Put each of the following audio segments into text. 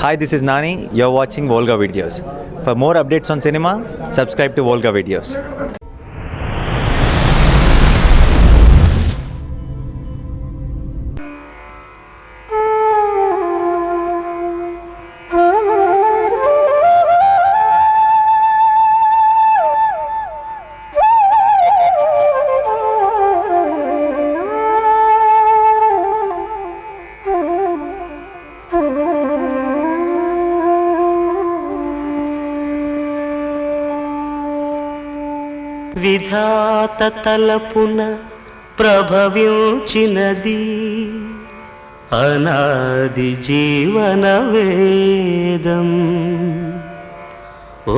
Hi, this is Nani. You're watching Volga Videos. For more updates on cinema, subscribe to Volga Videos. విధాత తలపున ప్రభవించినది అనాది జీవన వేదం. ఓ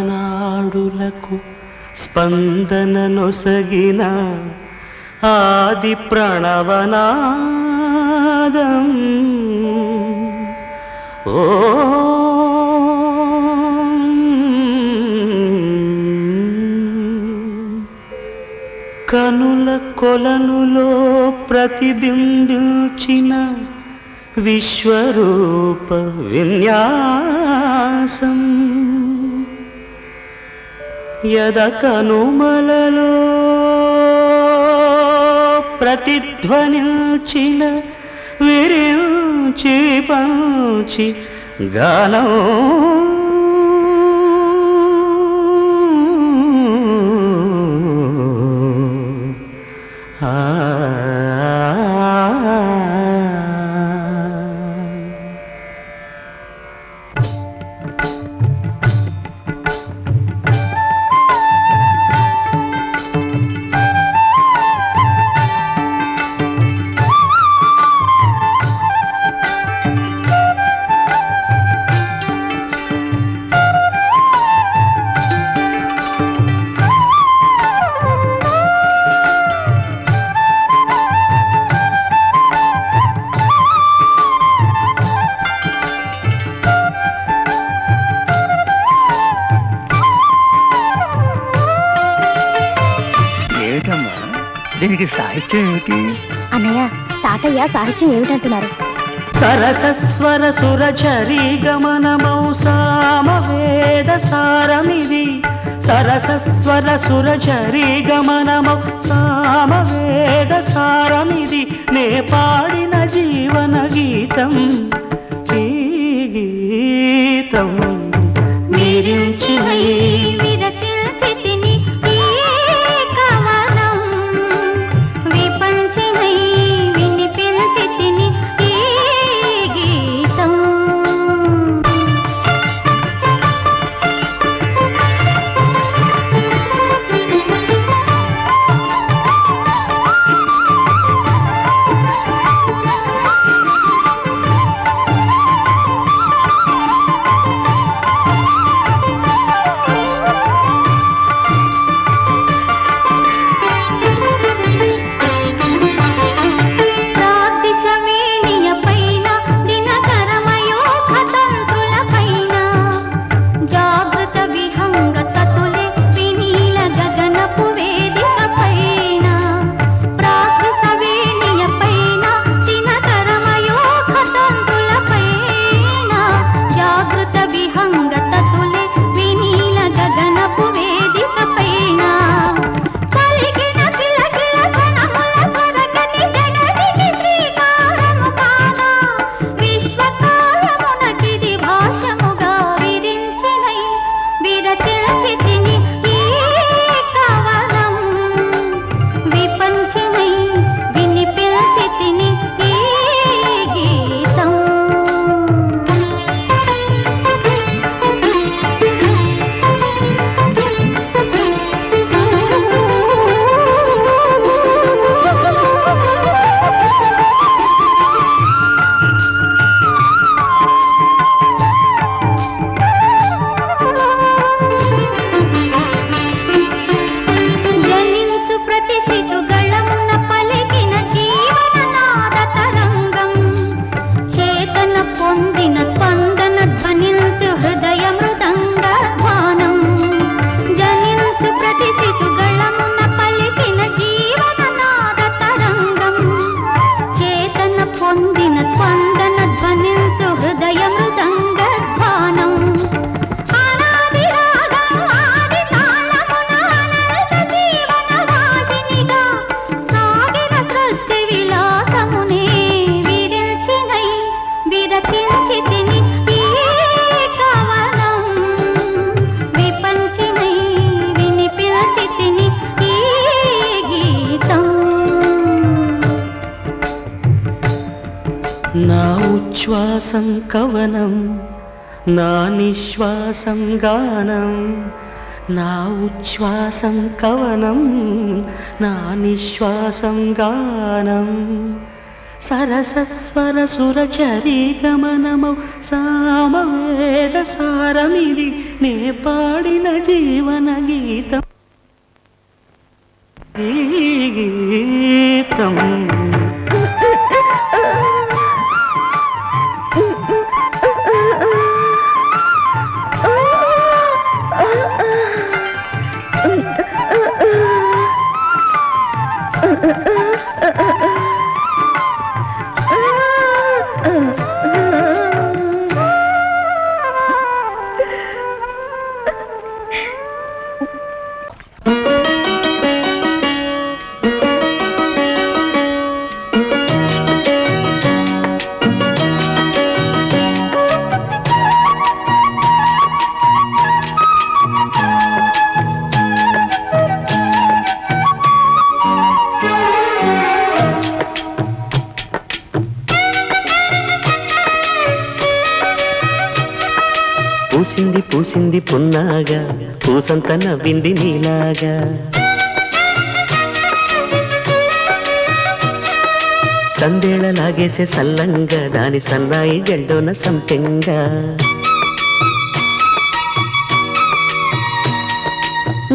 ప్రాణనాడులకు స్పందన నొసగిన ఆది ప్రణవనాదం. ఓ కనుల కొలనులో ప్రతిబింబించిన విశ్వరూప విన్యాసం. యద కనుమలలో ప్రతిధ్వనించిన విరించి పంచి గానం. దీనికి సాహిత్యం ఏమిటి అన్నయ్య? తాతయ్య సాహిత్యం ఏమిటంటున్నారు? సరసస్వర సురచరీ గమనమౌ సామవేద సారమిది. సరసస్వర సురచరీ గమనమౌ సామవేద సారమిది. నే పాడిన జీవన గీతం ఈ గీతం మీరించిన శ్వాసం కవనం, నా నిశ్వాసం గానం, నా ఉచ్ఛ్వాసం కవనం, నా నిశ్వాసం గానం. సరసస్వర సురచరీ గమనమౌ సామవేద సారమిది, నే పాడిన జీవన గీతం ఈ గీతం. పూసింది పూసింది పున్నాగా, పూసంత నవ్వింది నీలాగా. సందేళ లాగేసే సల్లంగా, దాని సన్నాయి జెండోన సంపెంగా.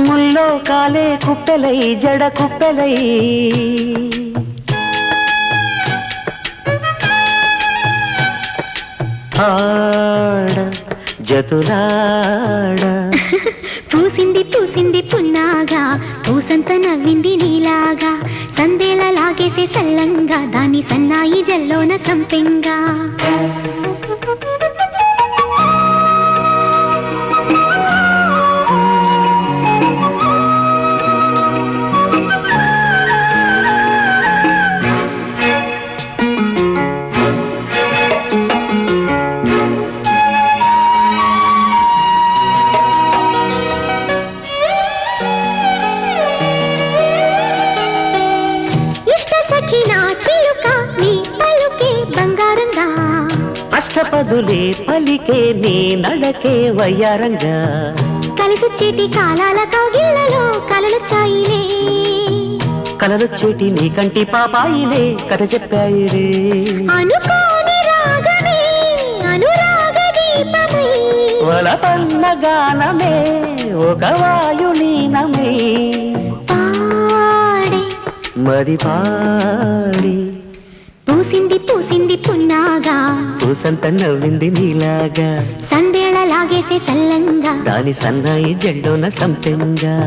ముల్లో కాలే కుప్పెలై జడ కుప్పెలై, ఆడ జతులాడ. పూసింది పూసింది పున్నాగా, పూసంత నవ్వింది నీలాగా. సందేల లాగేసే సల్లంగా, దాని సన్నాయి జల్లోన సంపెంగా. అష్టపదులే పలికే నీ నడకే వయ్యారంగా. కలిసొచ్చేటి కాలాల కౌగిళ్లలో కలలొచ్చాయిలే, కలలొచ్చేటి నీ కంటి పాపాయిలే కథ చెప్పాయిలే. అనుకోని రాగమే అనురాగ దీపమై, వలపన్న గానమే ఒక వాయులీనమై. పాడే మరి పాడి పూసింది పూసింది పున్నాగా, పూసంత నవ్వింది నీలాగా. సందేళ లాగేసే సల్లంగా, దాని సన్నాయి జెండోన సంపెంగా.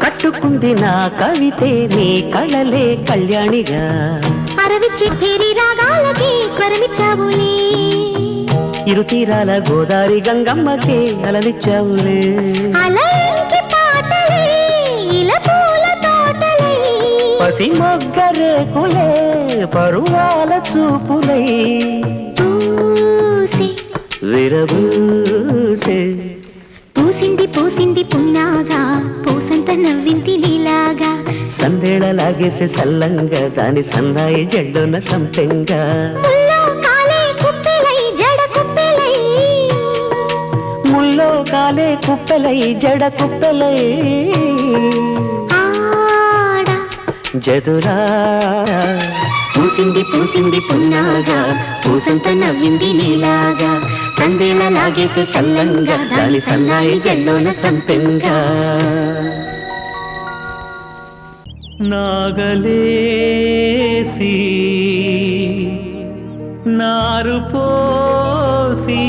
కట్టుకుంది నా కవితే నీ కళలే కళ్యాణిగా. అరవిచ్చి ఫేరి రాగాలకి స్వరమిచ్చావులే, ఇరు తీరాల గోదారి గంగమ్మకే అలలిచ్చావులే. అలయంకి పాటలే ఇలా పూల తోటలే, పసి మొగ్గరేకులే పరువాల చూపులై. పూసి విరబూసే పూసింది పూసింది పున్నాగా, పూసంత నవ్వింది నీలాగా. సందేళ లాగేసే సల్లంగా, దాని సన్నాయి జెండోన సంపెంగా. ముల్లో కాలే కుప్పెలై జడ కుప్పెలై, ముల్లో కాలే కుప్పెలై జడ కుప్పెలై. ఆడ జదురా పూసింది పూసింది పున్నాగా, పూసంత నవ్వింది నీలాగా. సందేళ లాగేసే సల్లంగా, దాని సన్నాయి జెండోన సంపెంగా. నాగలేసి నారు పోసి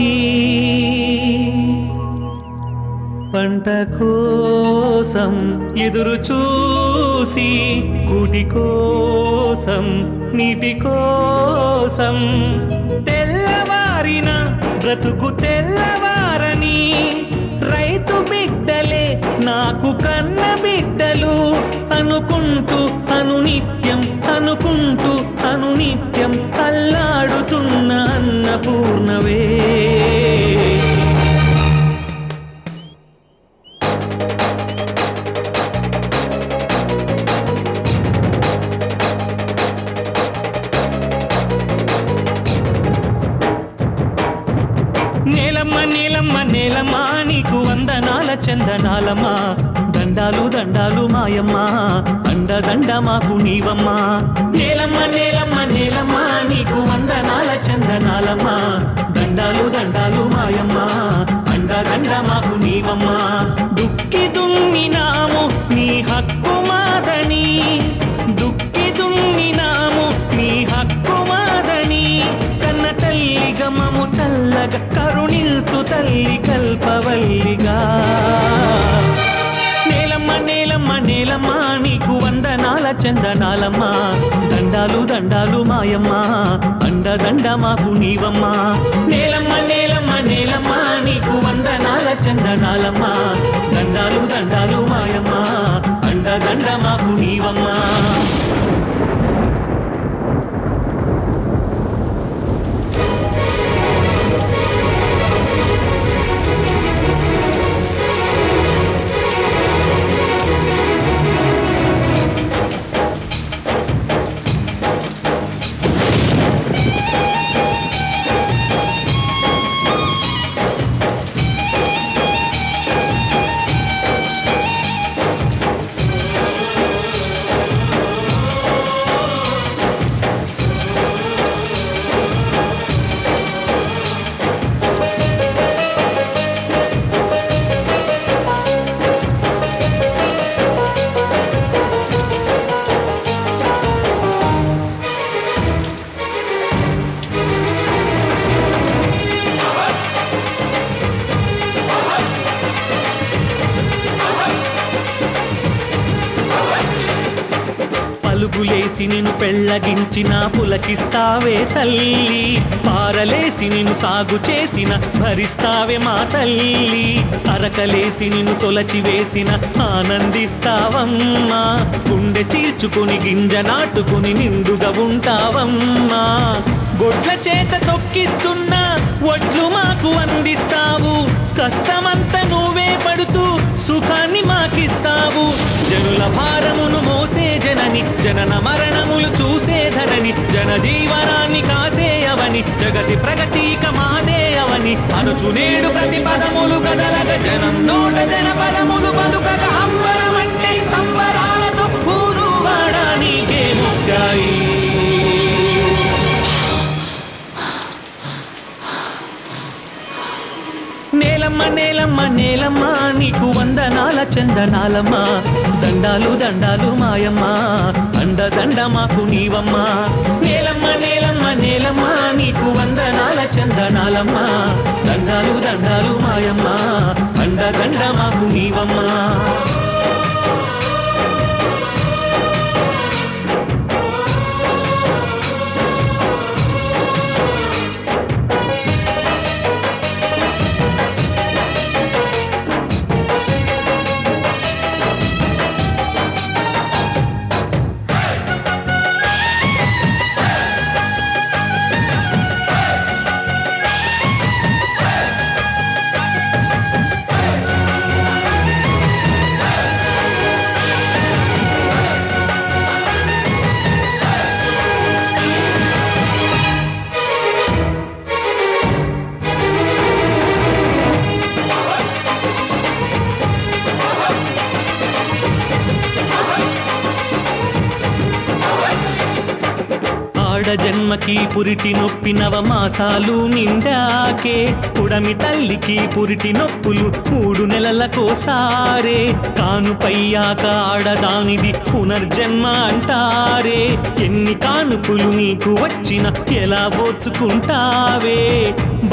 పంట కోసం ఎదురు చూసి కూటి కోసం నీటి కోసం తెల్లవారిన బ్రతుకు తెల్లవారని రైతు బిడ్డలే నాకు కన్న బిడ్డలు అనుకుంటూ అనునిత్యం అల్లాడుతున్న అన్నపూర్ణవే. నేలమ్మ నేలమ్మ నేలమ్మ నీకు వందనాల చందనాలమ్మ, దండాలు దండాలు మాయమ్మ, అండదండ మాకు నీవమ్మ. నేలమ్మ నేలమ్మ నేలమ్మ నీకు వందనాల చందనాలమ్మ, దండాలు దండాలు మాయమ్మ, అండదండ మాకు నీవమ్మ. దుక్కి దున్నినాము నీ హక్కు మాదని, దుక్కి దున్నినాము నీ హక్కు మాదని, కన్న తల్లి గమము చల్లగా కరుణిల్చు తల్లి కల్పవల్లిగా. నేలమ్మ నేలమ్మ నేలమ్మ నీకు వందనాల చందనాలమ్మ, దండాలు దండాలు మాయమ్మ, అండదండ మాకు నీవమ్మ. నేలమ్మ నేలమ్మ నేలమ్మ నీకు వందనాల చందనాలమ్మ, దండాలు దండాలు మాయమ్మ, అండదండ మాకు నీవమ్మ. పలుగులేసి నిన్ను పెళ్ళగించిన పులకిస్తావే తల్లి, పారలేసి నిన్ను సాగు చేసిన భరిస్తావే మా తల్లి, అరకలేసి నిన్ను తొలచి వేసిన ఆనందిస్తావమ్మా, గుండె చీల్చుకుని గింజ నాటుకుని నిండుగా ఉంటావమ్మా. గొడ్ల చేత తొక్కిస్తున్నా ఒడ్లు మాకు అందిస్తావు, కష్టమంతా నువ్వే పడుతూ సుఖాన్ని మాకిస్తావు. జనుల భారమును మోసే జనని, జనన మరణములు చూసే ధరణి, జనజీవనాన్ని కాసే అవని, జగతి ప్రగతిక మాదే అవని, అనుచునేడు ప్రతి పదములు కదలగ జనం నోట జన పదములు పలుకగ అంబరమంటే సంబరాలతో ఊరు వాడా నీకే ముక్కాయి. నేలమ్మ నేలమ్మ నేలమ్మ నీకు వందనాల చందనాలమ్మ, దండాలు దండాలు మాయమ్మ, అండదండ మాకు నీవమ్మ. నేలమ్మ నేలమ్మ నేలమ్మ నీకు వందనాల చందనాలమ్మ, దండాలు దండాలు మాయమ్మ, అండదండ మాకు నీవమ్మ. జన్మకి పురిటి నొప్పి నవమాసాలు నిండాకే, పుడమి తల్లికి పురిటి నొప్పులు 3 నెలలకోసారే, కానుపయ్యాక ఆడదానిది పునర్జన్మ అంటారే. ఎన్ని కానుపులు నీకు వచ్చిన ఎలా ఓర్చుకుంటావే,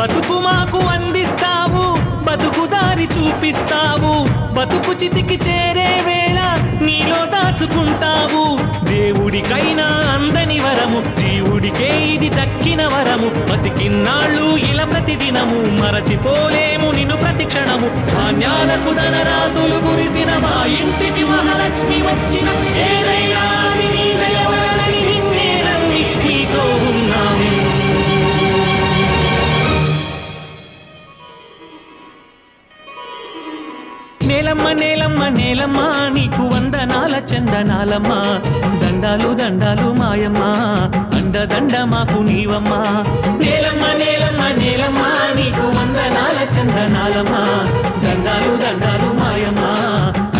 బతుకు మాకు అందిస్తావు బతుకుదారి చూపిస్తావు. బతుకు చితికి చేరే వేళ నీలో దాచుకుంటావు. దేవుడికైనా అందని వరము, జీవుడికే ఇది దక్కిన వరము. బతికిన్నాళ్ళు ఇలా ప్రతిదినము మరచిపోలేము నిన్ను ప్రతి క్షణము. ధాన్యాలకు ధనరాశులు కురిసిన మా ఇంటికి మహాలక్ష్మి వచ్చిన ఏదైనా అది నీ దయ వలనని నిన్నే నమ్మి నీతో ఉన్నాము. నేలమ్మ నేలమ్మ నేలమ్మ నీకు వందనాల చందనాలమ్మ. దండాలు దండాలు మాయమ్మ, అండదండ మాకు నీవమ్మ. నేలమ్మ నేలమ్మ నేలమ్మ నీకు వందనాల చందనాలమ్మ. దండాలు దండాలు మాయమ్మ,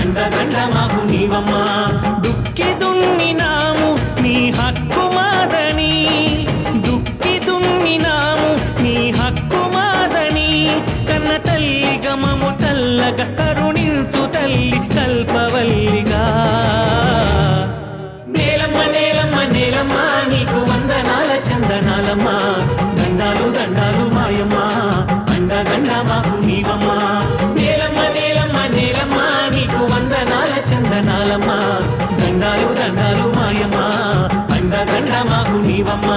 అండదండ మాకు నీవమ్మ. దుక్కి దున్నినాము నీ హక్కు మాదని, దుక్కి దున్నినాము నీ హక్కు మాదని. కన్న తల్లి గమము చల్లగా కరుణించు తల్లి కల్పవల్లిగా. నేలమ్మ నేలమ్మ నేలమ్మ నీకు వందనాల చందనాలమ్మ. దండాలు దండాలు మాయమ్మ, అండదండ మాకు నీవమ్మ. నేలమ్మ నేలమ్మ నేలమ్మ నీకు వందనాల చందనాలమ్మ. దండాలు దండాలు మాయమ్మ, అండదండ మాకు నీవమ్మ.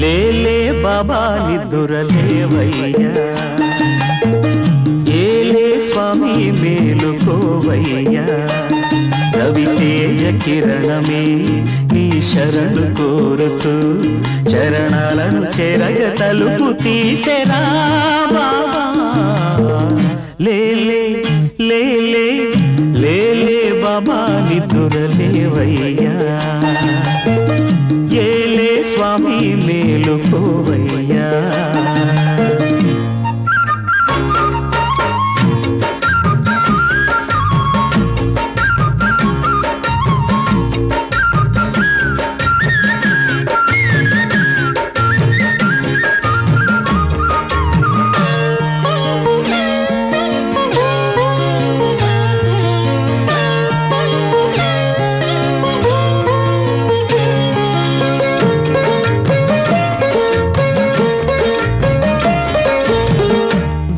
లేలే బాబా నిద్దురలేవయ్యా, ఏలే స్వామి మేలుకోవయ్యా. రవితేజ కిరణమే నీ శరణు కోరుతూ చరణాలను చెరగ తలుపు తీసెరా బాబా. లేలే లేలే లేలే బాబా నిద్దురలేవయ్యా, ఏలే స్వామి మేలుకోవయ్యా.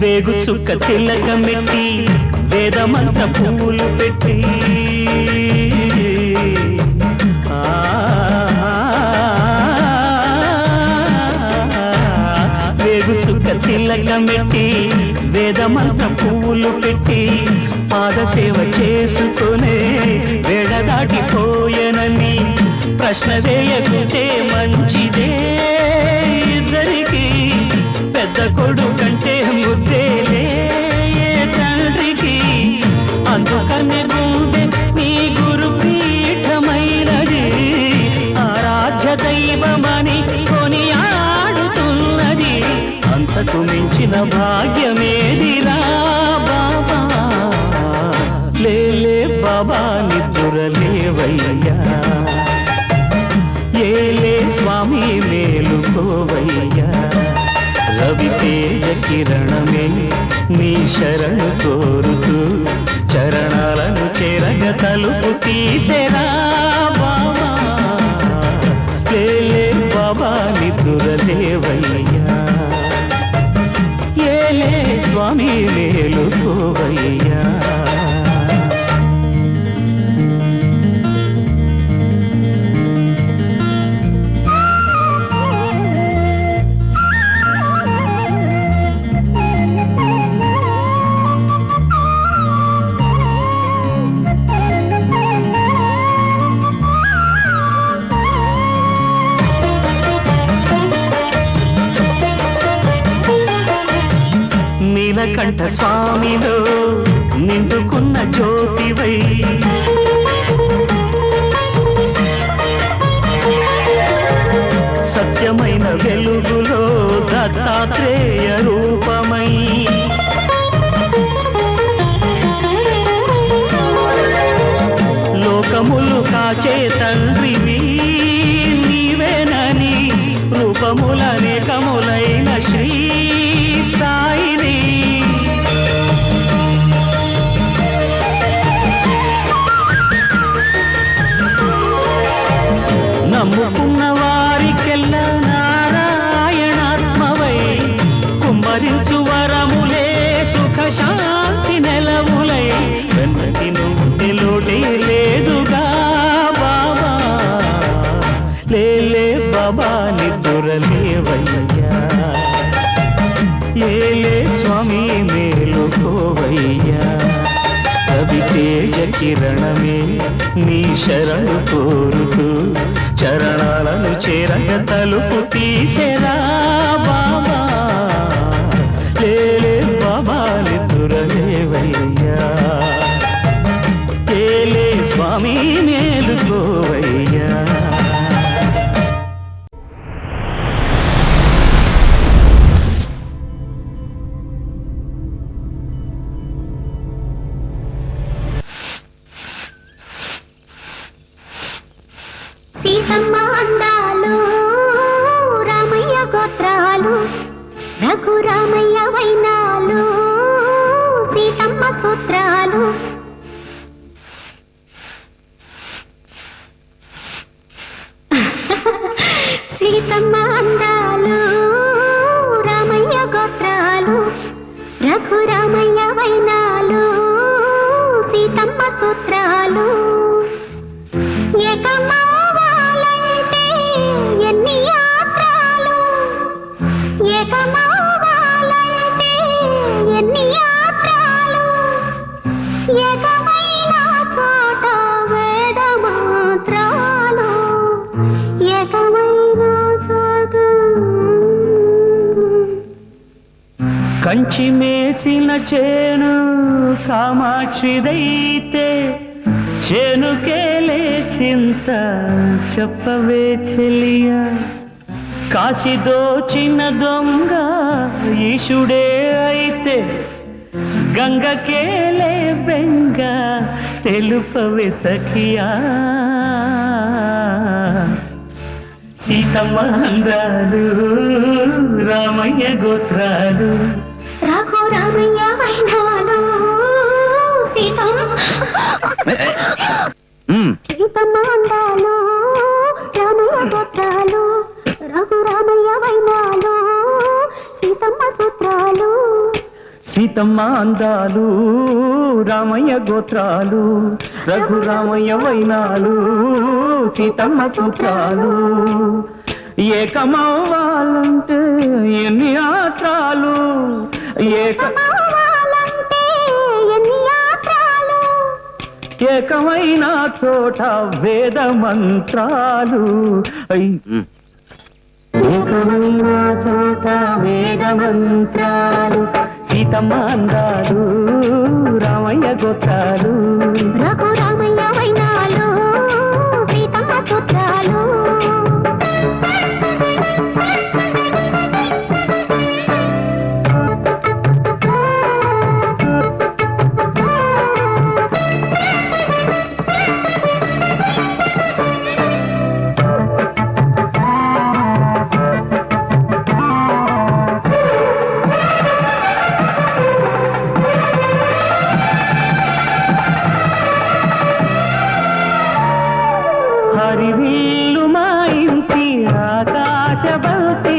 వేగు చుక్క తిలకమెట్టి వేదమంత పూలు పెట్టి, వేగు చుక్క తిలకమెట్టి వేదమంత పూలు పెట్టి పాదసేవ చేసుకునే వేడ దాటిపోయనని ప్రశ్న వేయకుంటే మంచిదే. ఇద్దరికి పెద్ద కొడుకంటే ముద్దేలే తండ్రికి. అందుకనే గుండె నీ గురు పీఠమైనది, ఆరాధ్య దైవమని కొని ఆడుతున్నది. అంతకు మించిన భాగ్యమేదిరా బాబా. లేలే బాబా నిద్దురలేవయ్యా, ఏలే స్వామి మేలుకోవయ్యా. రవితేజ కిరణమే నీ శరణు కోరుతూ చరణాలను చెరగ తలుపు తీసెరా బాబా. లేలే బాబా నిద్దురలేవయ్యా, ఏలే స్వామి మేలుకోవయ్యా. నీలకంఠ స్వామిలో నిండుకున్న జ్యోతివై, సత్యమైన వెలుగులో దత్తాత్రేయ రూపమై, లోకములు కాచే తండ్రివి నీవేనని రూపములనేకములైన శ్రీ సాయిని నమ్ముకున్న వారికెల్లా నారాయణాత్మవై కుమ్మరించు వరములే సుఖ శాంతి నెలవులై వెన్నటి నుండి లోటే లేదుగా బాబా లేలే బాబా నిద్దురలేవయ్యా ఏలే స్వామి మేలుకోవయ్యా రవి తేజ కిరణమే నీ శరణు కోరుతూ చరణాలను చేరగ తలుపు తీసెరా బాబా లేలే బాబా నిద్దురలేవయ్యా ఏలే స్వామి మేలుకోవయ్యా సీతమ్మ అందాలు రామయ్య గోత్రాలు రఘురామయ్య వైనాలు సీతమ్మ సూత్రాలు సీతమ్మ అందాలు రామయ్య గోత్రాలు రఘురామయ్య వైనాలు సీతమ్మ సూత్రాలు ఏకమవ్వాలంటే ఎన్ని యాత్రలు ఏకమవ్వాలంటే ఎన్ని యాత్రలు ఏకమైన చోట వేద మంత్రాలు ఏకమైన చోట కంచి మేసిన చేను కామాక్షిదైతే చేనుకేలే చింత చెప్పవే చెలియా కాశీ దోచిన దొంగ ఈశుడే అయితే గంగకేలే బెంగ తెలుపవే సఖియా సీతమ్మ అందాలు రామయ్య గోత్రాలు రఘురామయ్య వైనాలు సీతమ్మ అందాలు రామయ్య గోత్రాలు రఘురామయ్య వైనాలు సీతమ్మ సూత్రాలు సీతమ్మ అందాలు రామయ్య గోత్రాలు రఘురామయ్య వైనాలు సీతమ్మ సూత్రాలు ఏకమవ్వాలంటే ఎన్ని ఆత్రాలు ఏకమవ్వాలంటే ఎన్ని యాత్రలు ఏకమైన చోట వేద మంత్రాలు ఏకమైన చోట వేద మంత్రాలు సీతమ్మ అందాలు రామయ్య గోత్రాలు రఘురామయ్య వైనాలు సీతమ్మ సూత్రాలు హరివిల్లు మా ఇంటి ఆకాశబంతి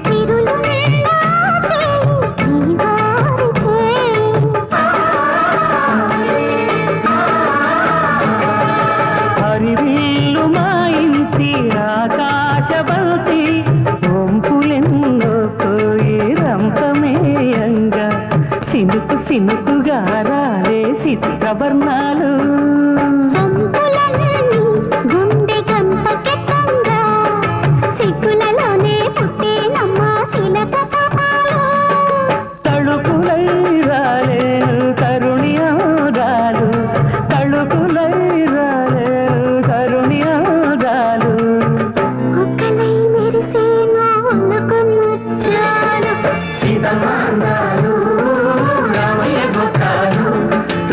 సిరులు నిండా శ్రీవారి హరివిల్లు మా ఇంటి ఆకాశబంతి ఒంపులెన్నో పోయి రంపమేయంగా సినుకు సినుకుగా రాలే చిత్రవర్ణాలు గుండె గంపకెత్తంగా సిగ్గులలోనే పుట్టేనమ్మ శిలక కపాలు తళుకులై రాలేను తరుణి ఆదాలు తళుకులై రాలేను తరుణి ఆదాలు కుక్కలై మెరిసేను ఉన్నకు ముచ్చాలు సీతమ్మ అందాలు రామయ్య గోత్రాలు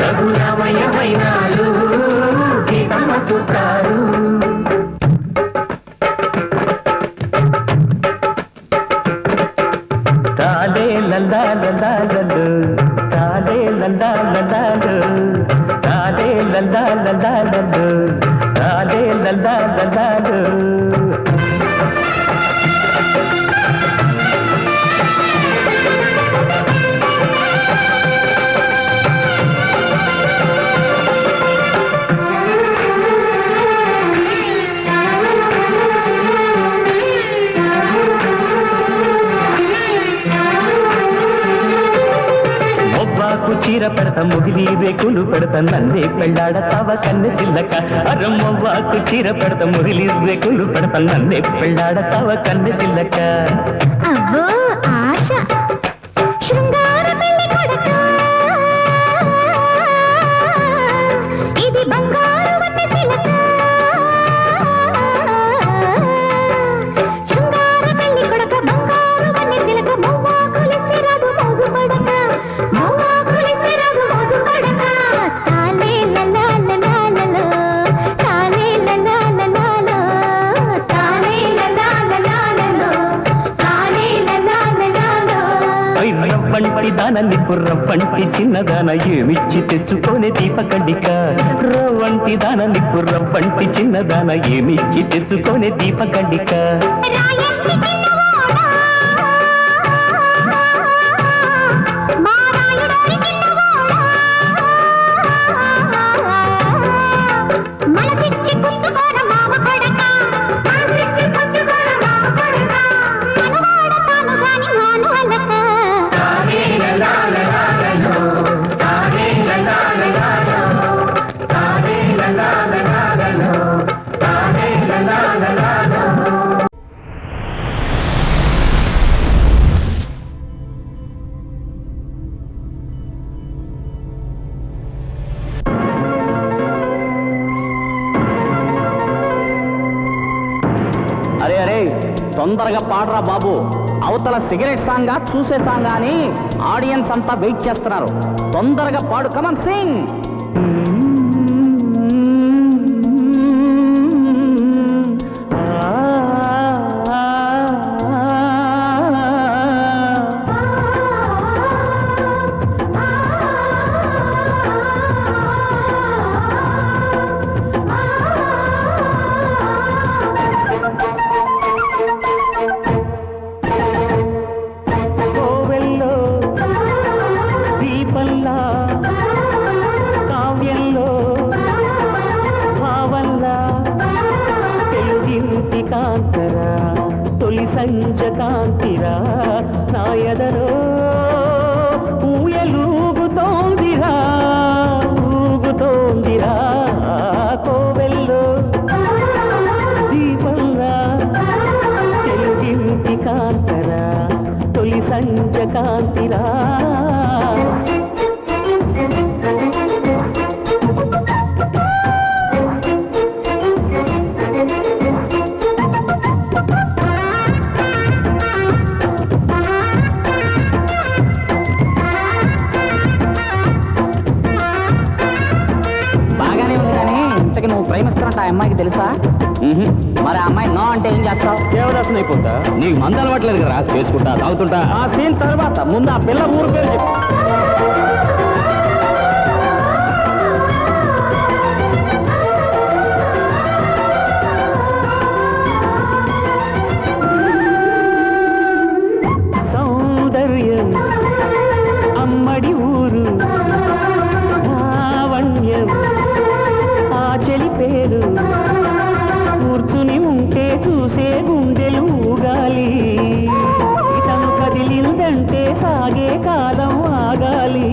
రఘురామయ్య వైనాలు మారుస్తారు. తాలే లల్లా లల్లాలలు, తాలే లల్లా లల్లాలు, తాలే లల్లా లల్లాలలు, తాలే లల్లా లల్లాలు. చీర పెడతా ముగిలి రేకులు పెడతా నన్నే పెళ్ళాడతావ కన్నె సిల్లక. అరమ్మవ్వాకు చీర పెడతా ముగిలి రేకులు పెడతా నన్నే పెళ్ళాడతావ కన్నె సిల్లక. అవ్వో ఆశ శృంగార పెళ్లి కొడక, ఇది బంగారు వన్నె సిలక. శృంగార పెళ్లి కొడక బంగారు వన్నె సిలక, మవ్వాకులిస్తే రాదు మోజు పడక, మవ్వాకులిస్తే రాదు మోజు పడక. తాలే లలా లలాలలో, తాలే లలా లలాలో, తాలే లలా లలాలలో, తాలే లలా లలాలో. రవ్వంటి దానాన్ని రవ్వంటి చిన్నదాన ఏమిచ్చి తెచ్చుకోనే దీపకండిక. రవ్వంటి దానాన్ని రవ్వంటి చిన్నదాన ఏమిచ్చి తెచ్చుకోనే దీపకండిక. రాయంటి చిన్నవాడా, మా రాయుడోరి చిన్నవాడా, మనసిచ్చి పుచ్చుకోర మావ కొడక, మనసిచ్చి పుచ్చుకోర మావ కొడక, మనవాడ తాను గాని మాను అలక. తానే లలా లలాలలో, తానే లలా లలాలో, తానే లలా లలాలలో, తానే లలా లలాలో. అరే అరే తొందరగా పాడరా బాబు. అవతల సిగరెట్ సాంగా చూసే సాంగా అని ఆడియన్స్ అంతా వెయిట్ చేస్తున్నారు. తొందరగా పాడు, కమన్ సింగ్. కోవెల్లో దీపంలా, కావ్యంలో భావంలా, తెలుగింటి కాంతరా, తొలి సంజ కాంతిరా, నా ఎదలో ఊయలూగుతోందిరా, ఊగుతోందిరా. కోవెల్లో దీపంలా, తెలుగింటి కాంతరా, తొలి సంజ కాంతిరా. బాగానే ఉంది కానీ ఇంతకి నువ్వు ప్రేమిస్తున్నట్టు ఆ అమ్మాయికి తెలుసా? మరి ఆ అమ్మాయి నో అంటే ఏం చేస్తావు? దేవదాసుని అయిపోతా. నీకు మందు అలవాట్లేదు కదా, చేసుకుంటా తాగుతుంటా. ఆ సీన్ తర్వాత ముందు ఆ పిల్ల ఊరు పేరు చెప్పు. సౌందర్యం అమ్మడి ఊరు, లావణ్యం ఆ చెలి పేరు. కూర్చుని ఉంటే చూసే గుండెలు ఊగాలి, ఇతను కదిలిందంటే సాగే కాలం ఆగాలి.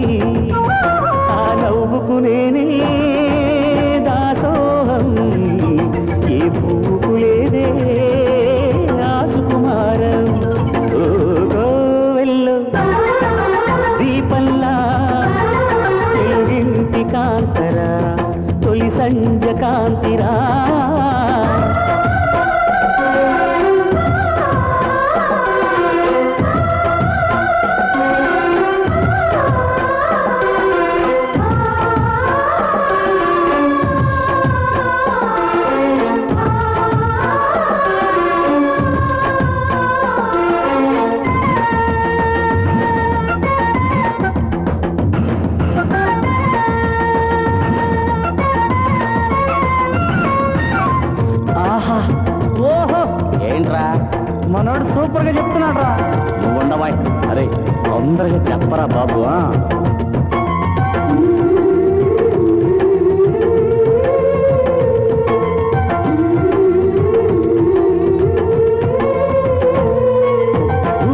నువ్వు ఉండవా? అరే తొందరగా చెప్పరా బాబు.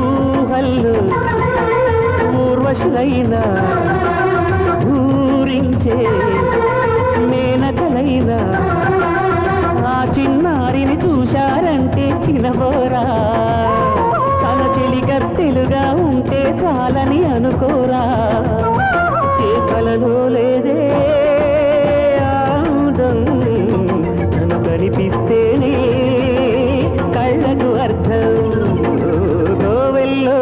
ఊహల్లో ఊర్వశులైనా ఊరించే మేనకలైనా ఆ చిన్నారిని చూశారంటే చినబోరా, తన చెలికత్తెలుగా ఉంటే చాలని అనుకోరా. చేతలలో లేదే ఆనందం, తను కనిపిస్తేనే కళ్ళకు అర్థం. గోవెల్లో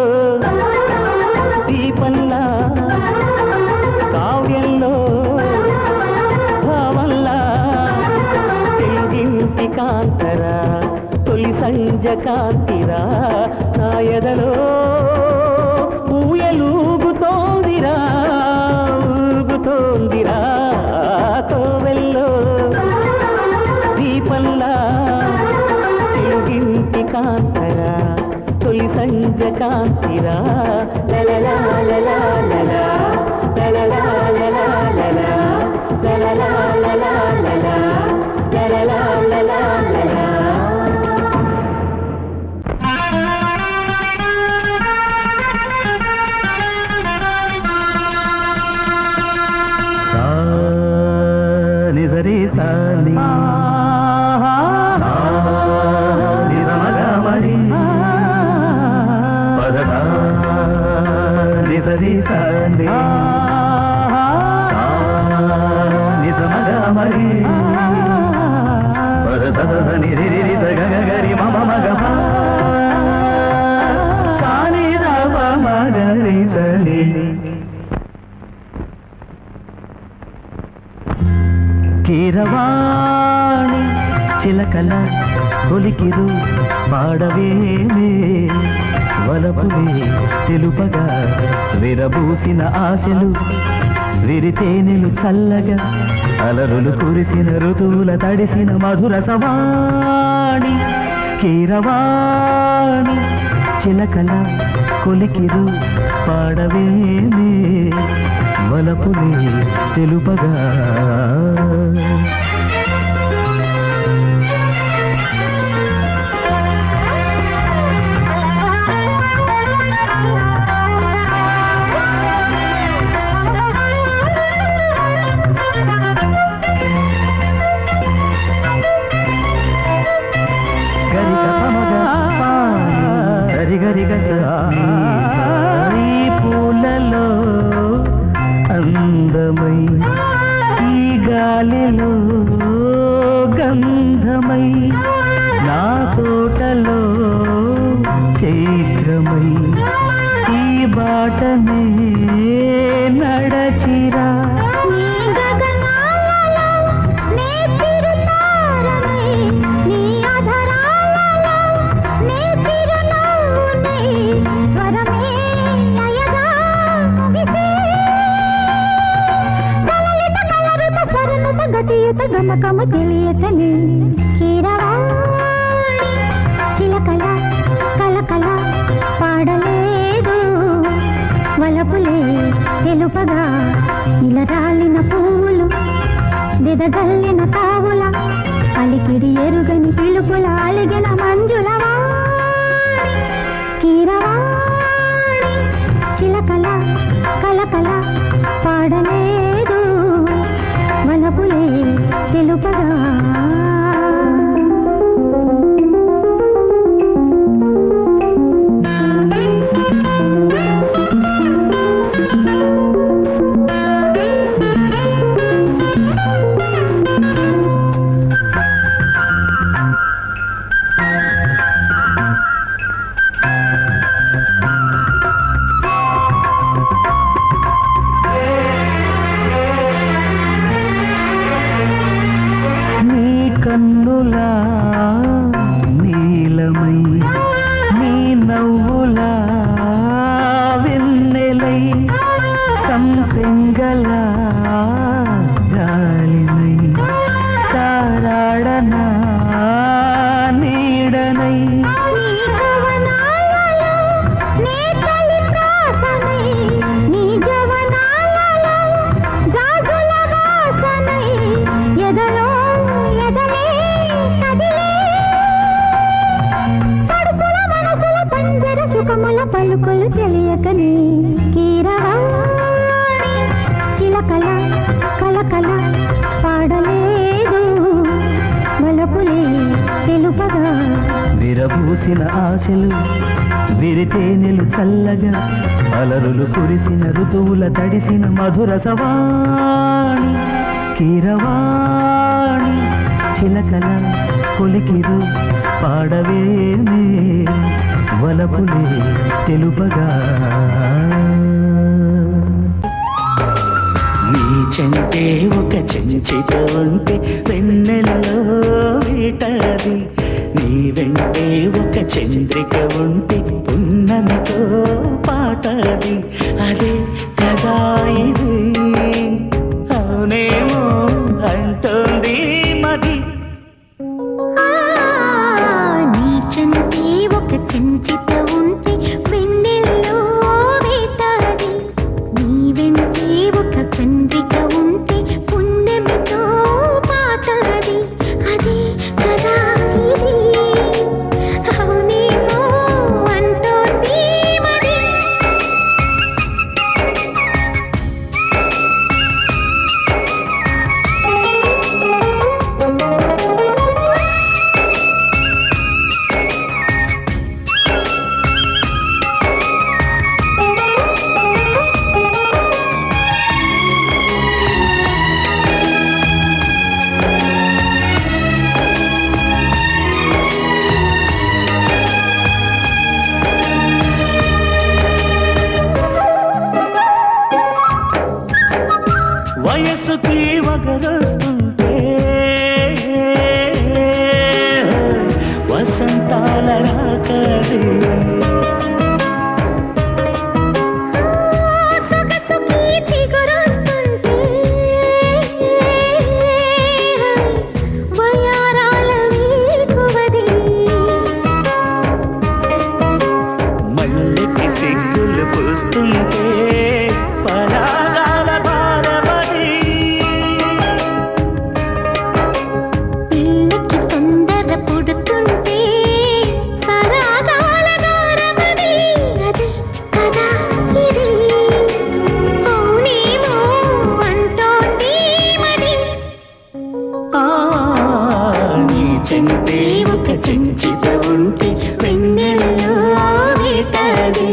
దీపంలా కావ్యంలో భావంలా తెలుగింటి కాంతరా, తొలి సంజ కాంతిరా, నా ఎదలో ఊయలూగుతోందిరా, ఊగుతోందిరా. కోవెల్లో దీపంలా తెలుగింటి కాంతరా, తొలి సంజ కాంతిరా. లలలా లలా లలా, లలలా లలా లలా, లలలా లలా లలా, లలలా లలా లలా. నిజరి సాని నిజమగమరి పద నిజరి సాని నిజమగమరి పద సస నిరి సగగరి మమ మగ సాని రవ మగరి సని. కీరవాణి చిలకల కొలికిరు పాడవేమే, వలపులే తెలుపగా విరబూసిన ఆశలు విరితేనెలు చల్లగా, అలరులు కురిసిన ఋతువుల తడిసిన మధుర సవాణి. కీరవాణి చిలకల కొలికిరు పాడవేమే, వలపులే తెలుపగా. ఈ పూలలో అందమై, ఈ గాలిలో గంధమై, నా తోటలో చైత్రమై, ఈ బాటనే నడచిరా. గమకము తెలియతని కీరవాణి చిలకల కలకల పాడలేదు, వలపులే తెలుపగా. ఇలరాలిన పువ్వులు దిదజల్లిన తావుల, అలికిడి ఎరుగని పిలుపుల అలిగిన మంజుల కీరవాణి చిలకల కలకల పాడలేదు, వలపులే తెలుపగా. కన్నులా నీలమై, నీ నవ్వులా వెన్నెలై, సంపెంగల గాలినై, తారాడనా నీడనై, పలుకులు తెలియకని కీరవాణి చిలకల కలకల పాడలేదు మలపులే తెలుపగా విరబూసిన ఆశలు విరితేనెలు చల్లగా అలరులు కురిసిన ఋతువుల తడిసిన మధుర సవాణి కీరవాణి చిలకల కొలికిరు పాడవేమే వలపులే తెలుపగా నీ చెంటే ఒక చెంచిత ఉంటే వెన్నెలలో వీటది నీ వెంటే ఒక చంద్రిక ఉంటే పున్నమితో పాటది అదే కదా ఇది అవునేమో అంటోంది మది నీ చెంతే ఒక చెంచిత ఉంటే వెన్నెల్లో వేటాడి నీ వెంటే ఒక చంద్రిక ఉంటే పున్నమితో పాటది అదే కదా ఇది అవునేమో అంటోంది మరి వయస్సుకి వగరొస్తుంటే వసంతాల రాకది సొగసుకి చిగురొస్తుంటే వయారాల వీకువది మల్లెకి సిగ్గులు పూస్తుంటే పరాగాల భారమది పిల్లకి తొందర పుడుతుంటే సరాగాల దారమది అది కదా ఇది అవునేమో అంటోంది మరి ఆ, నీ చెంతే ఒక చెంచిత ఉంటే వెన్నెల్లో వేటది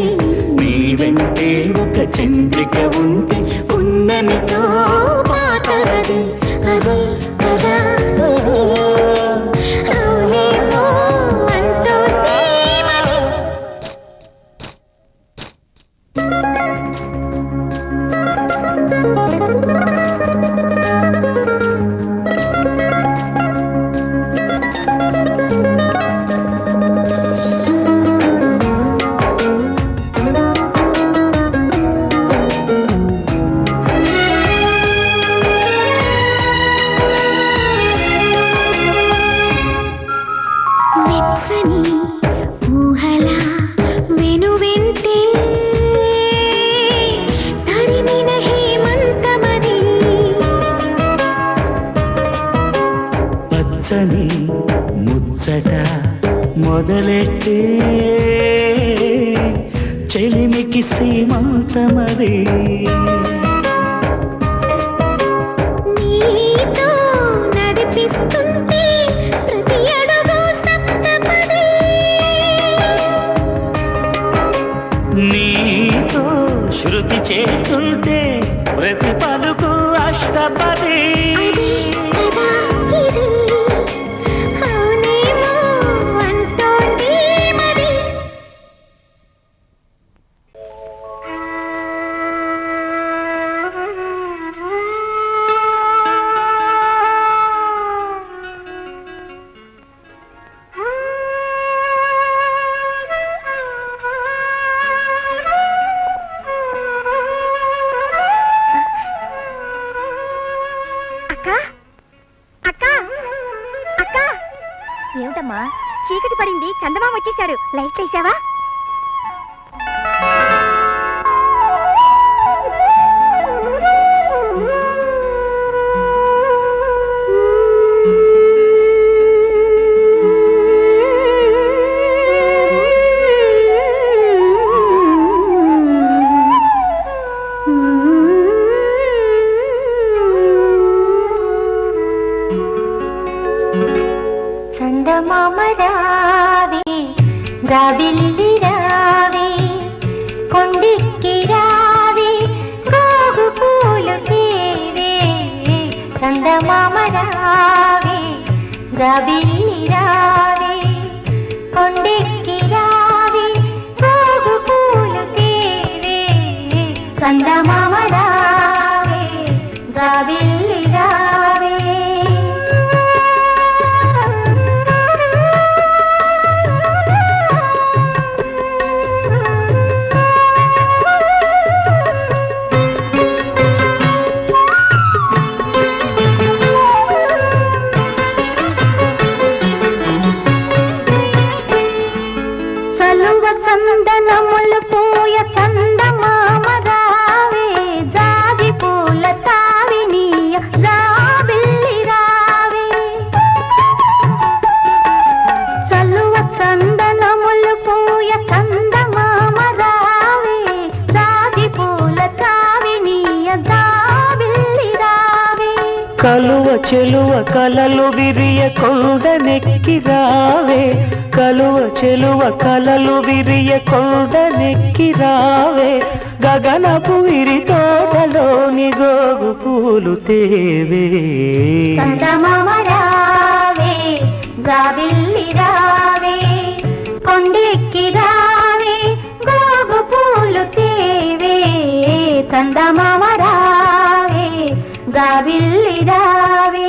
నీ వెంటే ఒక చంద్రిక ఉంటే పున్నమితో పాటది అది కదా అవునేమో అంటోంది మరి వెచ్చని ఊహల వెనువెంటే తరిమిన హేమంతమది పచ్చని ముచ్చట మొదలెట్టే చెలిమికి సీమంతమది నీతో నడిపిస్తుంటే ప్రతి అడుగు సప్తపది నీతో శృతి చేస్తుంటే ప్రతి పలుకు అష్టపది అది కదా ఇది అవునేమో అంటోంది మరి అక్క అక్క అక్క ఏమిటమ్మా చీకటి పడింది చందమామ వచ్చేసాడు లైట్లు వేసావా జాబిల్లి రావే కొండెక్కి రావే గోగు పూలు తేవే చందమామ రావే జాబిల్లి రావే కొండెక్కి రావే గోగు పూలు తేవే చందమామ రావే జాబిల్లి రావే చందనములు పూయ చందమామ రావే జాజి పూల తావినీయ జాబిల్లి రావే చలువ చందనములు పూయ చందమామ రావే జాజి పూల తావినీయ జాబిల్లి రావే కలువ చెలువ కలలు విరియ కొండనెక్కి రావే కలువ చెలువ కలలు విరియ కొండనెక్కి రావే గగనపు విరి తోటలోని గోగు పూలు తేవే చందమామ రావే జాబిల్లి రావే కొండెక్కి రావే గోగు పూలు తేవే చందమామ రావే జాబిల్లి రావే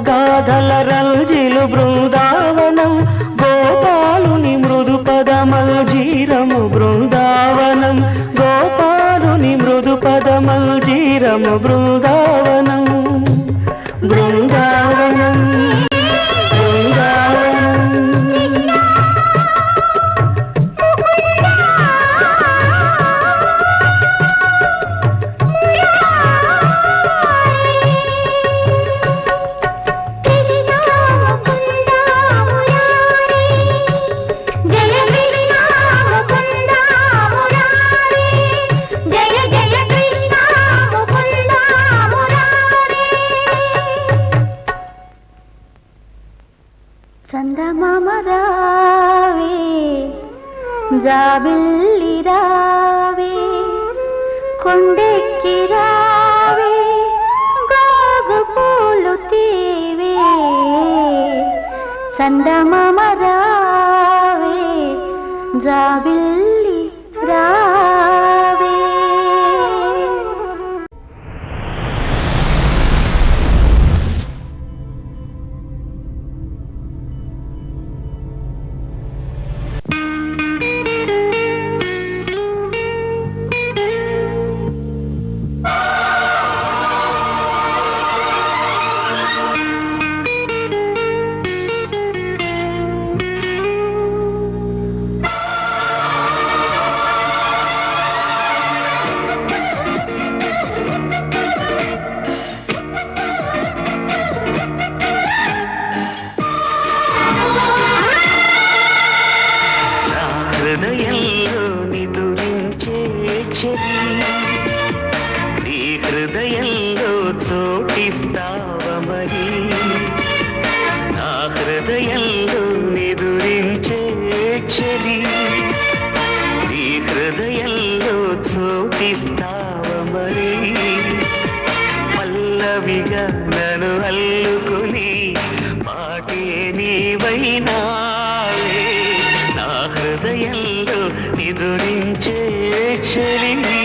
గాథల రంజిలు బృందావనం గోపాలుని మృదు పదమల్జీరము బృందావనం గోపాలుని మృదు పదమల్జీరము బృందావనం బృందావనం చందమామ రావే జాబిల్లి రావే కొండెక్కి రావే గోగు పూలు తేవే చందమామ రావే జాబిల్లి రావే హృదయంలో నిదురించే చెలి నీ హృదయంలో చోటిస్తావమని నా హృదయంలో నిదురించే చెలి నీ హృదయంలో చోటిస్తావమని పల్లవిగా నన్ను అల్లుకొని పాటే నీవైనావే నా హృదయంలో నిదురించే చెలివి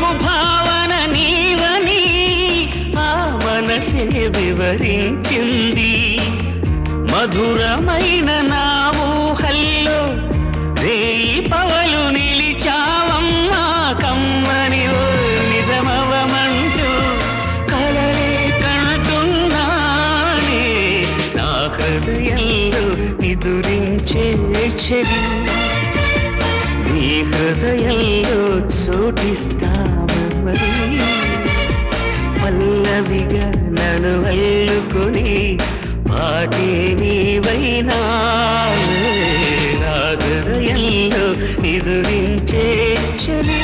నాకు భావన నీవని ఆ మనసే వివరించింది. మధురమైన నా ఊహల్లో రేయి పవలు నిలిచావమ్మా కమ్మని ఓ నిజమవమంటూ కలలే కంటున్నానే నా హృదయంలో నిదురించే చెలి నీ హృదయంలో చోటిస్తావమరి పల్లవిగా నన్ను అల్లుకొని పాటే నీవైనా నా హృదయంలో నిదురించే చలి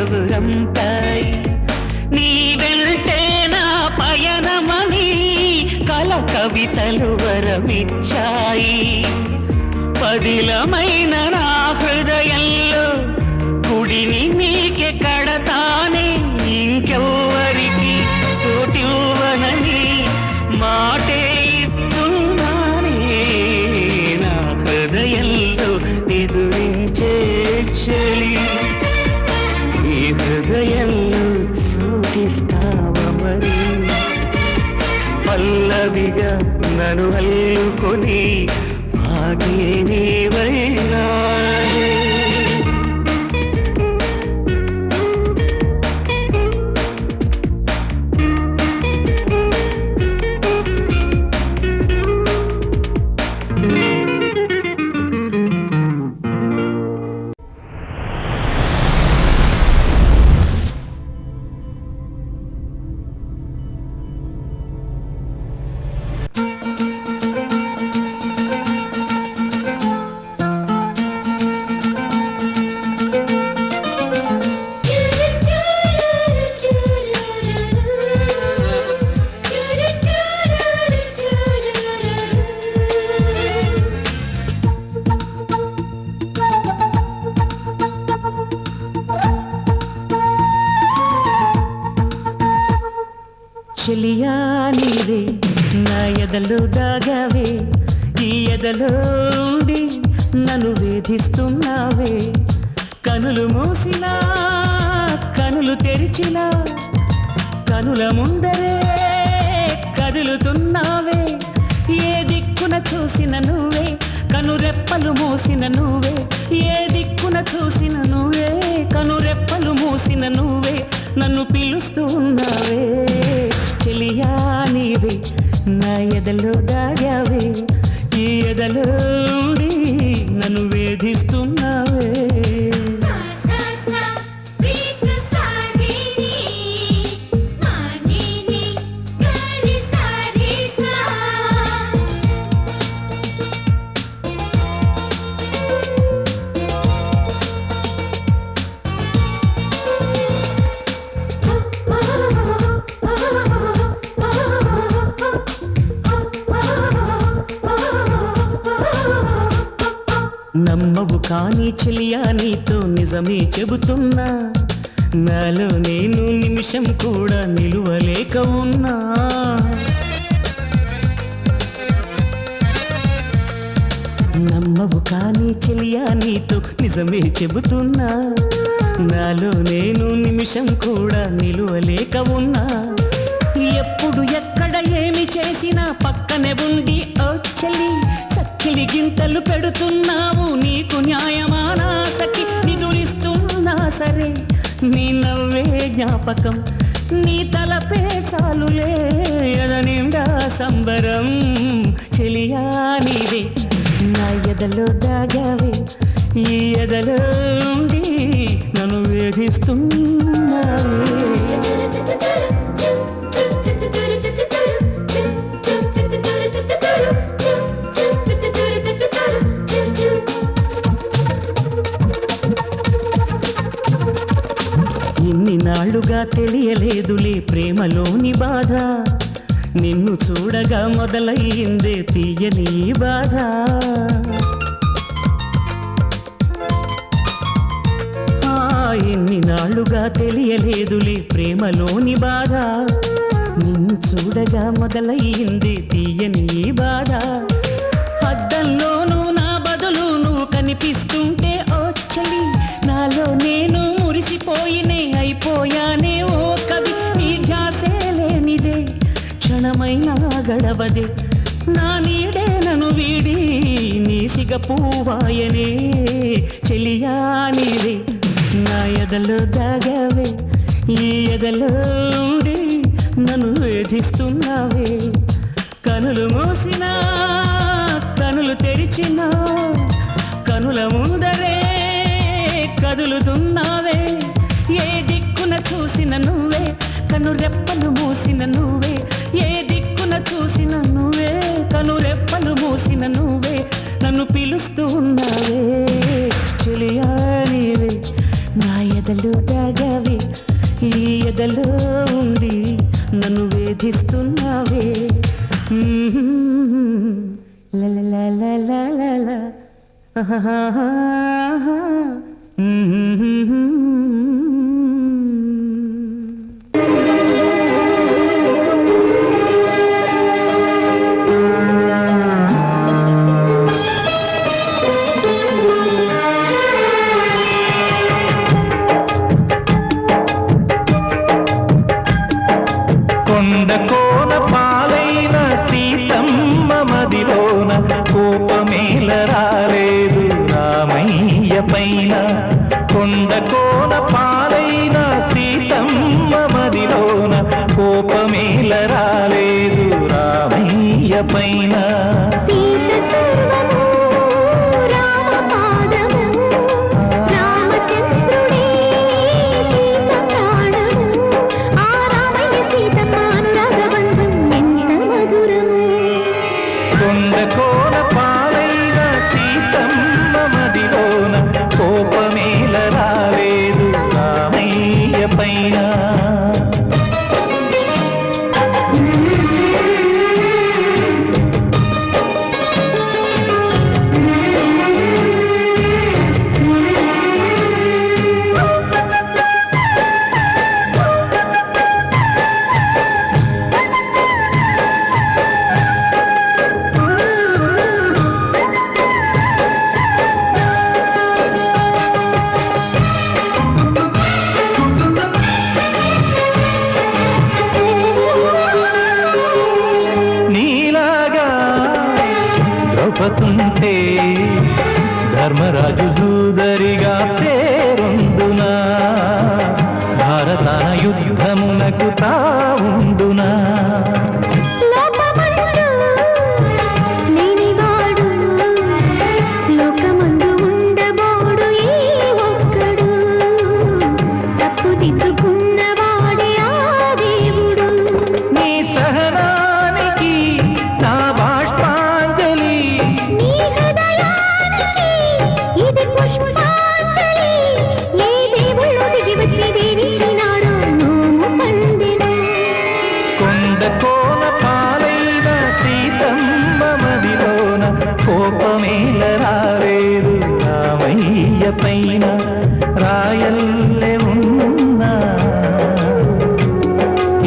కవురంపాయి నీ వెంటే నా పయనమని కల కవితలు వరమిచ్చాయి. పదిలమైన నా హృదయంలో గుడిని నీకే కడతానే ఇంకెవ్వరికి సోటివ్వనని మాటే ఇస్తున్నానే నా హృదయంలో నిదురించే చలి హృదయంలో చోటిస్తావమరి పల్లవిగా నన్ను అల్లుకొని ఆగే నీవైనా చెలియా నీవే నా ఎదలో దాగావే ఈ ఎదలో ఉండి నన్ను వేధిస్తున్నావే కనులు మూసినా కనులు తెరిచినా కనుల ముందరే కదులుతున్నావే ఏ దిక్కున చూసిన నువ్వే కనురెప్పలు మూసిన నువ్వే ఏ దిక్కున చూసిన నువ్వే కనురెప్పలు మూసిన నువ్వే నన్ను పిలుస్తూ ఉన్నావే చెలియా నీవే నా ఎదలో దాగావే ఈ ఎదలో ఉండి నన్ను వేధిస్తున్నావే నమ్మవు కానీ చెలియా నీతో నిజమే చెబుతున్నా నాలో నేను నిమిషం కూడా నిలువలేక ఉన్నా నమ్మవు కానీ చెలియా నీతో నిజమే చెబుతున్నా నాలో నేను నిమిషం కూడా నిలువలేక ఉన్నా ఎప్పుడు ఎక్కడ ఏమి చేసినా పక్కనే ఉండి ఓ చెల్లి సక్కిలి గింతలు పెడుతున్నావు నీకు న్యాయమానా సఖి నిదురిస్తున్నా సరే నీ నవ్వే జ్ఞాపకం నీ తలపే చాలులే ఎదనిండా సంబరం చెలియా నీవే నా ఎదలో దాగావే ఈ ఎదలో ఉండి నన్ను వేధిస్తున్నావే నాళ్ళుగా తెలియలేదులే ప్రేమలోని బాధ, నిన్ను చూడగా మొదలయ్యిందే తీయని బాధ. ఎన్ని నాళ్ళుగా తెలియలేదులే ప్రేమలోని బాధ, నిన్ను చూడగా మొదలయ్యిందే తీయని బాధ. అద్దంలోనూ నా బదులు నువ్వు కనిపిస్తుంటే ఓ చలి, నాలో నేను మురిసిపోయినే అయిపోయానే ఓ కవి. నీ ధ్యాసే లేనిదే క్షణమైనా గడవదే, నా నీడే నన్ను వీడి నీ సిగ పూవాయనే. చెలియా నీవే నా ఎదలో దాగావే, ఈ ఎదలో ఉండి నన్ను వేధిస్తున్నావే. కనులు మూసినా కనులు తెరిచినా కనుల ముందరే కదులుతున్నావే. ఏ దిక్కున చూసిన నువ్వే, కను రెప్పలు మూసిన నువ్వే. ఏ దిక్కున చూసిన నువ్వే, కను రెప్పలు మూసిన నువ్వే. నన్ను పిలుస్తూ ఉన్నావే చెలియా నీవే నా ఎదలో దాగావే, ఈ ఎదలో ఉండి నన్ను వేధిస్తున్నావే. లలలలలలల కొండ పాలైన సీతమ్మ మదిలోన కోపమేల రాలేదు రామయ్య పైన. కొండ పాలైన సీతమ్మ మదిలోన కోపమేల రాలేదు రామయ్య పైన. సీత సర్వము రామ పాదము, రామచంద్రుడే సీత ప్రాణము. ఆ రామయ్య సీతమ్మ అనురాగబంధం ఎంత మధురము. కొండ పాలైన సీతమ్మ మదిలోన కోపమేల రాలేదు రామయ్య పైన. ద్రౌపదుంటే ధర్మరాజు జూదరిగా పేరొందునా, భారతాన యుద్ధమునకు తావుండునా. లోకమందు లేనివాడు లోకమందు ఉండబోడు ఏ ఒక్కడు, తప్పు దిద్దుకున్నవాడే ఆ దేవుడు. నీ సహనానికి నా బాష్పాంజలి, నీ హృదయానికి ఇది పుష్పాంజలి. ఏ దేవుళ్ళు దిగి వచ్చి దీవించినారో నోము పందెను. కొండ పాలైన సీతమ్మ మదిలోన కోపమేల రాలేదు రామయ్య పైన. రాయల్లే ఉన్నా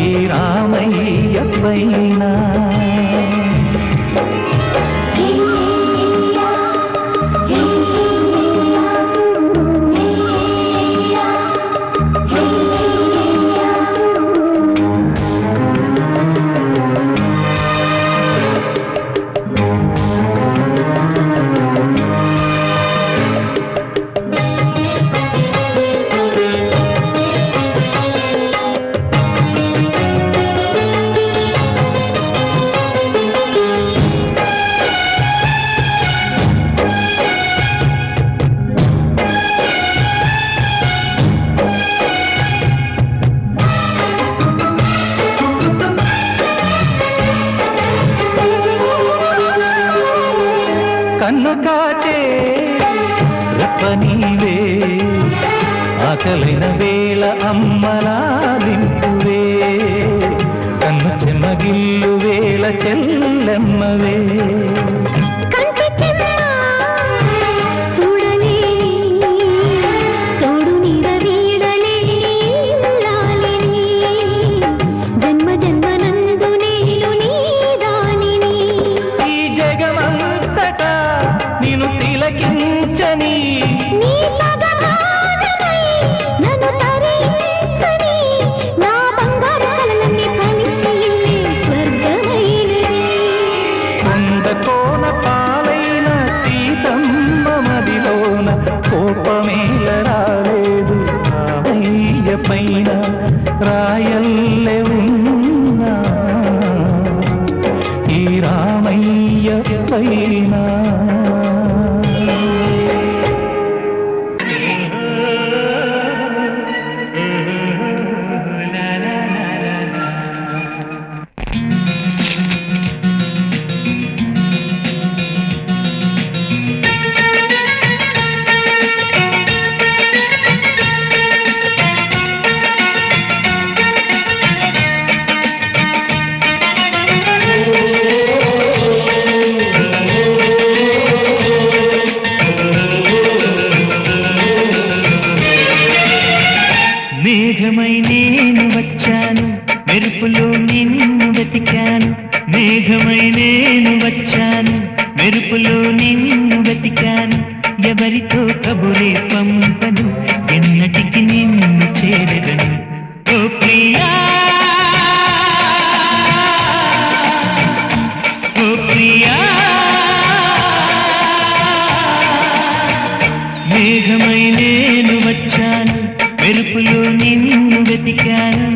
ఈ రామయ్య పైన. కన్ను కాచే రెప్ప నీవే, ఆకలైన వేళ అమ్మలాలింపువే కన్ను చెమ్మగిల్లు వేళ చెల్లెమ్మవే కంటి చెమ్మ చూడలేని తోడు నీడ వీడలేని ఇల్లాలిని జన్మ జన్మనందు నేను నీ దానిని ఈ జగమంతటా నిన్ను తిలకించని నీ సగభాగమై నన్ను తరించని నా బంగారు కలలన్నీ ఫలించి ఇల్లే స్వర్గమైనది కోన పాలైన సీతమ్మ మదిలోన కోపమేల రాలేదు రామయ్య పైన రాయల్లె ఉన్నా ఈ రామయ్య పైన మేఘమై నేను వచ్చాను మెరుపులో నిన్ను వెతికాను మేఘమై నేను వచ్చాను మెరుపులో నిన్ను వెతికాను ఎవరితో కబురే పంపను ఎన్నటికి నిన్ను చేరగను ఓ ప్రియా ఓ ప్రియా మేఘమై నేను వచ్చాను మెరుపులో నిన్ను వెతికాను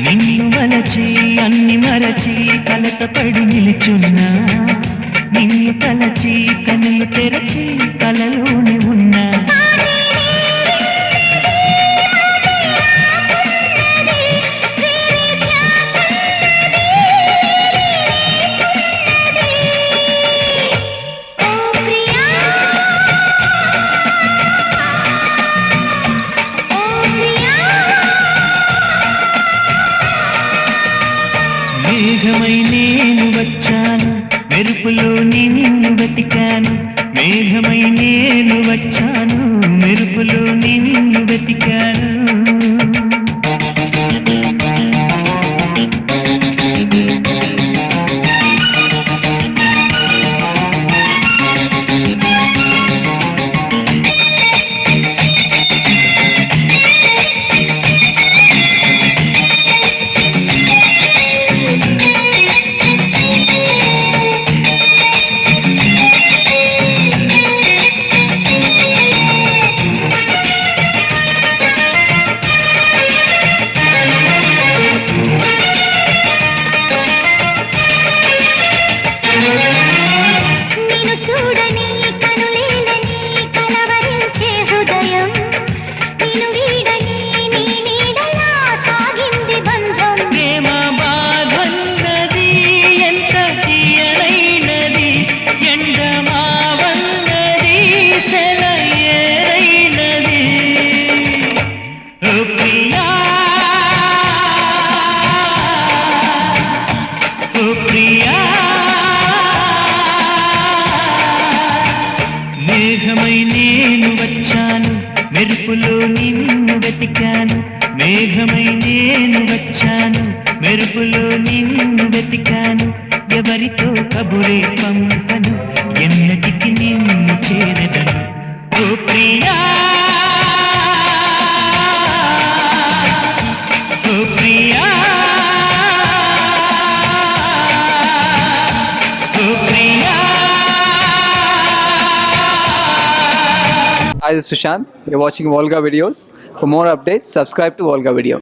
నిన్ను మలచి అన్ని మరచి కలతపడి నిలుచున్నా నిన్ను తలచి కన్నులు తెరచి కలలోనే ఉన్నా మేఘమై నేను వచ్చాను మెరుపులో నిన్ను వెతికాను మేఘమై నేను వచ్చాను మెరుపులో నిన్ను వెతికాను నిన్ను చూడని కనులేనని కలవరించే హృదయం నిన్ను వీడని నీ నీడలా సాగింది బంధం ప్రేమ బాధన్నది ఎంత తీయనైనది ఎండమావన్నది సెలయేరైనది ఓ ప్రియా ఓ ప్రియా మేఘమై నేను వచ్చాను మెరుపులో నిన్ను వెతికాను మేఘమై నేను వచ్చాను మెరుపులో నిన్ను వెతికాను ఎవరితో కబురే పంపను ఎన్నటికి నిన్ను చేరదను ఓ ప్రియా ఓ Priya Hi, this is Sushant. You're watching Volga videos. For more updates, subscribe to Volga Video.